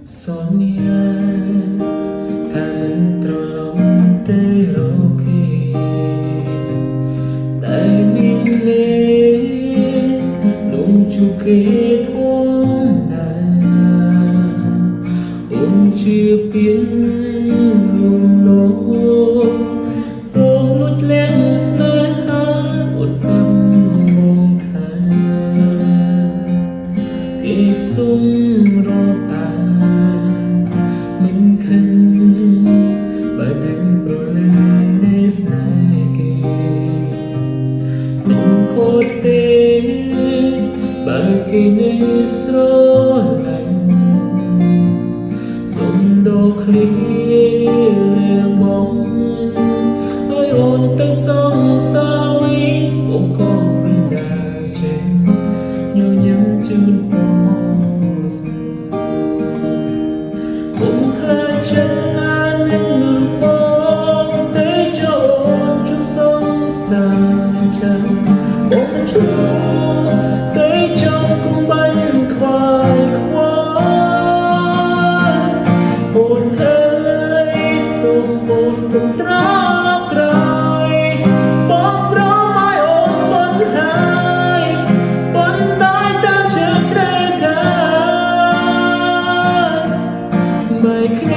Sonia ថាមិនត្រឡប់ទេរកគេតែមានលេលំជួបគេធំតាអូនជាពៀនលំលងរងលួចលែងស្នេហាអូនកំងងថាគេសុំរកអាមិនឃើញបើដឹងប្រលឹងនៃស្នេហ៍គេមិនខុសទេបើគេនៅស្រឡាញ់សុំដកឃ្លាលើបងឲ្យអូនទៅសងសាវិញអូនក៏មិនដែលចេញញញឹមជូនបងស្នេហ៍អូនខ្លាចចិត្តណាស់នឹងបងទៅចូលជុំសងសាចាំអូនចូលទៅចូលគុំបាញ់ខ្វាយខ្វល់អូនអើយសូមអូនគុំត្រាក្រោយបងប្រមឲ្យអូនបន្ហើយបន្តែតាមជើងត្រូវថា ไม่เคย